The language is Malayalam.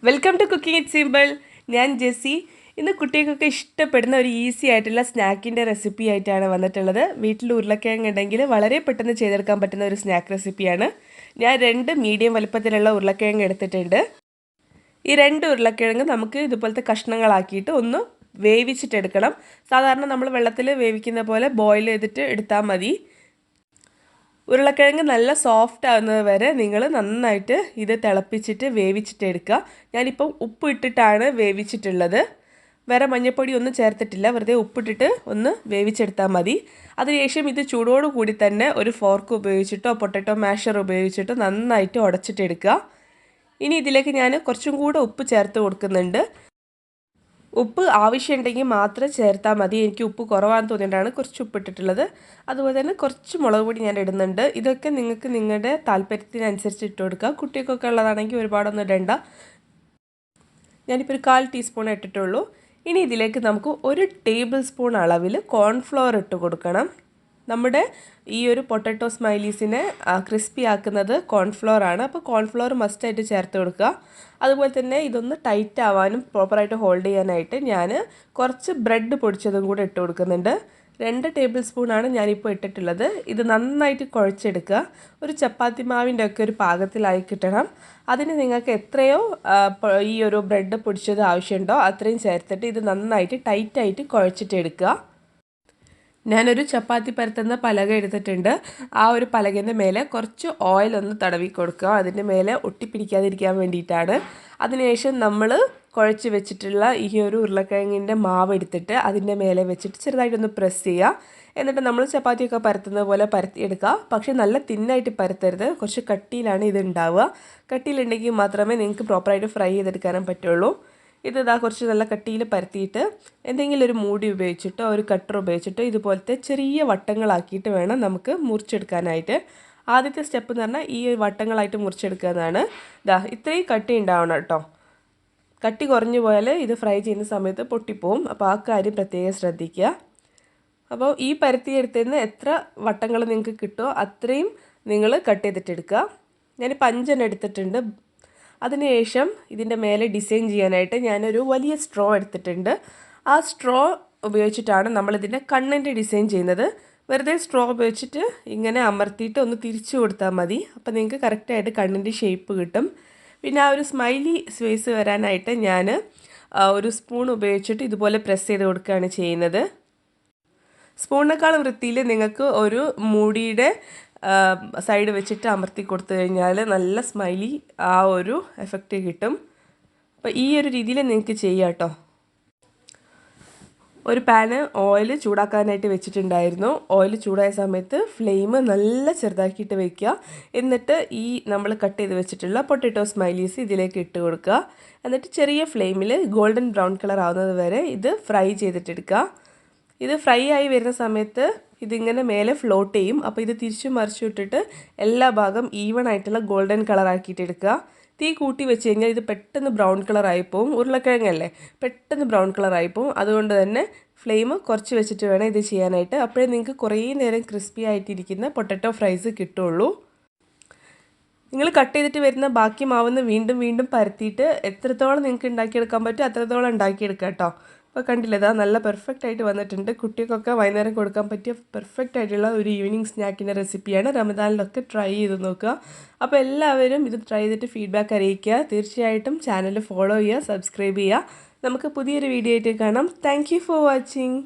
Welcome to cooking it simple. ഞാൻ ജെസ്സി. ഇന്ന് കുട്ടികൾക്കൊക്കെ ഇഷ്ടപ്പെടുന്ന ഒരു ഈസി ആയിട്ടുള്ള സ്നാക്കിൻ്റെ റെസിപ്പി ആയിട്ടാണ് വന്നിട്ടുള്ളത്. വീട്ടിൽ ഉരുളക്കിഴങ്ങ് ഉണ്ടെങ്കിൽ വളരെ പെട്ടെന്ന് ചെയ്തെടുക്കാൻ പറ്റുന്ന ഒരു സ്നാക്ക് റെസിപ്പിയാണ്. ഞാൻ 2 മീഡിയം വലുപ്പത്തിലുള്ള ഉരുളക്കിഴങ്ങ് എടുത്തിട്ടുണ്ട്. ഈ 2 ഉരുളക്കിഴങ്ങ് നമുക്ക് ഇതുപോലത്തെ കഷ്ണങ്ങളാക്കിയിട്ട് ഒന്ന് വേവിച്ചിട്ടെടുക്കണം. സാധാരണ നമ്മൾ വെള്ളത്തിൽ വേവിക്കുന്ന പോലെ ബോയിൽ ചെയ്തിട്ട് എടുത്താൽ മതി. ഉരുളക്കിഴങ്ങ് നല്ല സോഫ്റ്റ് ആകുന്നത് വരെ നിങ്ങൾ നന്നായിട്ട് ഇത് തിളപ്പിച്ചിട്ട് വേവിച്ചിട്ട് എടുക്കുക. ഞാനിപ്പം ഉപ്പ് ഇട്ടിട്ടാണ് വേവിച്ചിട്ടുള്ളത്. വേറെ മഞ്ഞൾപ്പൊടി ഒന്നും ചേർത്തിട്ടില്ല. വെറുതെ ഉപ്പിട്ടിട്ട് ഒന്ന് വേവിച്ചെടുത്താൽ മതി. അതിനുശേഷം ഇത് ചൂടോടുകൂടി തന്നെ ഒരു ഫോർക്ക് ഉപയോഗിച്ചിട്ടോ പൊട്ടറ്റോ മാഷർ ഉപയോഗിച്ചിട്ടോ നന്നായിട്ട് ഉടച്ചിട്ട് എടുക്കുക. ഇനി ഇതിലേക്ക് ഞാൻ കുറച്ചും കൂടെ ഉപ്പ് ചേർത്ത് കൊടുക്കുന്നുണ്ട്. ഉപ്പ് ആവശ്യമുണ്ടെങ്കിൽ മാത്രം ചേർത്താൽ മതി. എനിക്ക് ഉപ്പ് കുറവാണെന്ന് തോന്നിയിട്ടാണ് കുറച്ച് ഉപ്പ് ഇട്ടിട്ടുള്ളത്. അതുപോലെ തന്നെ കുറച്ച് മുളക് പൊടി ഞാൻ ഇടുന്നുണ്ട്. ഇതൊക്കെ നിങ്ങൾക്ക് നിങ്ങളുടെ താല്പര്യത്തിനനുസരിച്ച് ഇട്ട് കൊടുക്കുക. കുട്ടികൾക്കൊക്കെ ഉള്ളതാണെങ്കിൽ ഒരുപാടൊന്നും ഇടണ്ട. ഞാനിപ്പോൾ ഒരു 1/4 ടീസ്പൂൺ ഇട്ടിട്ടുള്ളൂ. ഇനി ഇതിലേക്ക് നമുക്ക് 1 ടേബിൾ സ്പൂൺ അളവിൽ കോൺഫ്ലവർ ഇട്ട് കൊടുക്കണം. നമ്മുടെ ഈ ഒരു പൊട്ടറ്റോ സ്മൈലീസിനെ ക്രിസ്പി ആക്കുന്നത് കോൺഫ്ലവർ ആണ്. അപ്പോൾ കോൺഫ്ലവർ മസ്റ്റായിട്ട് ചേർത്ത് കൊടുക്കുക. അതുപോലെ തന്നെ ഇതൊന്ന് ടൈറ്റ് ആവാനും പ്രോപ്പറായിട്ട് ഹോൾഡ് ചെയ്യാനായിട്ട് ഞാൻ കുറച്ച് ബ്രെഡ് പൊടിച്ചതും കൂടെ ഇട്ട് കൊടുക്കുന്നുണ്ട്. 2 ടേബിൾ സ്പൂണാണ് ഞാനിപ്പോൾ ഇട്ടിട്ടുള്ളത്. ഇത് നന്നായിട്ട് കുഴച്ചെടുക്കുക. ഒരു ചപ്പാത്തി മാവിൻ്റെ ഒക്കെ ഒരു പാകത്തിലായി കിട്ടണം. അതിന് നിങ്ങൾക്ക് എത്രയോ ഈ ഒരു ബ്രെഡ് പൊടിച്ചത് ആവശ്യമുണ്ടോ അത്രയും ചേർത്തിട്ട് ഇത് നന്നായിട്ട് ടൈറ്റായിട്ട് കുഴച്ചിട്ട് എടുക്കുക. ഞാനൊരു ചപ്പാത്തി പരത്തുന്ന പലക എടുത്തിട്ടുണ്ട്. ആ ഒരു പലകേൻ്റെ മേലെ കുറച്ച് ഓയിൽ ഒന്ന് തടവി കൊടുക്കുക. അതിൻ്റെ മേലെ ഒട്ടിപ്പിടിക്കാതിരിക്കാൻ വേണ്ടിയിട്ടാണ്. അതിനുശേഷം നമ്മൾ കുഴച്ച് വെച്ചിട്ടുള്ള ഈ ഒരു ഉരുളക്കിഴങ്ങിൻ്റെ മാവ് എടുത്തിട്ട് അതിൻ്റെ മേലെ വെച്ചിട്ട് ചെറുതായിട്ടൊന്ന് പ്രസ് ചെയ്യുക. എന്നിട്ട് നമ്മൾ ചപ്പാത്തിയൊക്കെ പരത്തുന്നത് പോലെ പരത്തിയെടുക്കുക. പക്ഷേ നല്ല തിന്നായിട്ട് പരത്തരുത്. കുറച്ച് കട്ടിയിലാണ് ഇത് ഉണ്ടാവുക. കട്ടിയിലുണ്ടെങ്കിൽ മാത്രമേ നിങ്ങൾക്ക് പ്രോപ്പറായിട്ട് ഫ്രൈ ചെയ്തെടുക്കാനും പറ്റുള്ളൂ. ഇതാ കുറച്ച് നല്ല കട്ടിയിൽ പരത്തിയിട്ട് എന്തെങ്കിലും ഒരു മൂടി ഉപയോഗിച്ചിട്ടോ ഒരു കട്ടർ ഉപയോഗിച്ചിട്ടോ ഇതുപോലത്തെ ചെറിയ വട്ടങ്ങളാക്കിയിട്ട് വേണം നമുക്ക് മുറിച്ചെടുക്കാനായിട്ട്. ആദ്യത്തെ സ്റ്റെപ്പ് എന്ന് പറഞ്ഞാൽ ഈ വട്ടങ്ങളായിട്ട് മുറിച്ചെടുക്കുക എന്നാണ്. ഇത്രയും കട്ടി ഉണ്ടാവണം കേട്ടോ. കട്ടി കുറഞ്ഞു പോയാൽ ഇത് ഫ്രൈ ചെയ്യുന്ന സമയത്ത് പൊട്ടിപ്പോവും. അപ്പോൾ ആ കാര്യം പ്രത്യേകം ശ്രദ്ധിക്കുക. അപ്പോൾ ഈ പരത്തിയെടുത്തതിന് എത്ര വട്ടങ്ങൾ നിങ്ങൾക്ക് കിട്ടുമോ അത്രയും നിങ്ങൾ കട്ട് ചെയ്തിട്ടെടുക്കുക. ഞാനിപ്പോൾ 5 എടുത്തിട്ടുണ്ട്. അതിനുശേഷം ഇതിൻ്റെ മേലെ ഡിസൈൻ ചെയ്യാനായിട്ട് ഞാനൊരു വലിയ സ്ട്രോ എടുത്തിട്ടുണ്ട്. ആ സ്ട്രോ ഉപയോഗിച്ചിട്ടാണ് നമ്മളിതിൻ്റെ കണ്ണിൻ്റെ ഡിസൈൻ ചെയ്യുന്നത്. വെറുതെ സ്ട്രോ ഉപയോഗിച്ചിട്ട് ഇങ്ങനെ അമർത്തിയിട്ട് ഒന്ന് തിരിച്ചു കൊടുത്താൽ മതി. അപ്പോൾ നിങ്ങൾക്ക് കറക്റ്റായിട്ട് കണ്ണിൻ്റെ ഷേപ്പ് കിട്ടും. പിന്നെ ആ ഒരു സ്മൈലി ഫേസ് വരാനായിട്ട് ഞാൻ ഒരു സ്പൂൺ ഉപയോഗിച്ചിട്ട് ഇതുപോലെ പ്രസ് ചെയ്ത് കൊടുക്കുകയാണ് ചെയ്യുന്നത്. സ്പൂണിനേക്കാൾ വൃത്തിയിൽ നിങ്ങൾക്ക് ഒരു മൂടിയുടെ സൈഡ് വെച്ചിട്ട് അമർത്തി കൊടുത്തു കഴിഞ്ഞാൽ നല്ല സ്മൈലി ആ ഒരു എഫക്റ്റ് കിട്ടും. അപ്പോൾ ഈ ഒരു രീതിയിൽ നിങ്ങൾക്ക് ചെയ്യാം കേട്ടോ. ഒരു പാന് ഓയിൽ ചൂടാക്കാനായിട്ട് വെച്ചിട്ടുണ്ടായിരുന്നു. ഓയിൽ ചൂടായ സമയത്ത് ഫ്ലെയിം നല്ല ചെറുതാക്കിയിട്ട് വയ്ക്കുക. എന്നിട്ട് ഈ നമ്മൾ കട്ട് ചെയ്ത് വെച്ചിട്ടുള്ള പൊട്ടറ്റോ സ്മൈലീസ് ഇതിലേക്ക് ഇട്ട് കൊടുക്കുക. എന്നിട്ട് ചെറിയ ഫ്ലെയിമിൽ ഗോൾഡൻ ബ്രൗൺ കളർ ആവുന്നത് വരെ ഇത് ഫ്രൈ ചെയ്തിട്ടെടുക്കുക. ഇത് ഫ്രൈ ആയി വരുന്ന സമയത്ത് ഇതിങ്ങനെ മേലെ ഫ്ലോട്ട് ചെയ്യും. അപ്പോൾ ഇത് തിരിച്ചു മറിച്ചു ഇട്ടിട്ട് എല്ലാ ഭാഗം ഈവൺ ആയിട്ടുള്ള ഗോൾഡൻ കളർ ആക്കിയിട്ട് എടുക്കുക. തീ കൂട്ടി വെച്ച് കഴിഞ്ഞാൽ ഇത് പെട്ടെന്ന് ബ്രൗൺ കളറായിപ്പോവും. ഉരുളക്കിഴങ്ങല്ലേ, പെട്ടെന്ന് ബ്രൗൺ കളറായിപ്പോവും. അതുകൊണ്ട് തന്നെ ഫ്ലെയിം കുറച്ച് വെച്ചിട്ട് വേണം ഇത് ചെയ്യാനായിട്ട്. അപ്പോഴേ നിങ്ങൾക്ക് കുറേ നേരം ക്രിസ്പി ആയിട്ടിരിക്കുന്ന പൊട്ടറ്റോ ഫ്രൈസ് കിട്ടുള്ളൂ. നിങ്ങൾ കട്ട് ചെയ്തിട്ട് വരുന്ന ബാക്കി മാവുന്ന് വീണ്ടും വീണ്ടും പരത്തിയിട്ട് എത്രത്തോളം നിങ്ങൾക്ക് ഉണ്ടാക്കിയെടുക്കാൻ പറ്റും അത്രത്തോളം ഉണ്ടാക്കിയെടുക്കുക കേട്ടോ. അപ്പോൾ കണ്ടില്ലേ, ഇതാ നല്ല പെർഫെക്റ്റ് ആയിട്ട് വന്നിട്ടുണ്ട്. കുട്ടികൾക്കൊക്കെ വൈകുന്നേരം കൊടുക്കാൻ പറ്റിയ പെർഫെക്റ്റ് ആയിട്ടുള്ള ഒരു ഈവനിങ് സ്നാക്കിൻ്റെ റെസിപ്പിയാണ്. റമദാനിലൊക്കെ ട്രൈ ചെയ്ത് നോക്കുക. അപ്പോൾ എല്ലാവരും ഇത് ട്രൈ ചെയ്തിട്ട് ഫീഡ്ബാക്ക് അറിയിക്കുക. തീർച്ചയായിട്ടും ചാനൽ ഫോളോ ചെയ്യുക, സബ്സ്ക്രൈബ് ചെയ്യുക. നമുക്ക് പുതിയൊരു വീഡിയോ ആയിട്ട് കാണാം. Thank you for watching.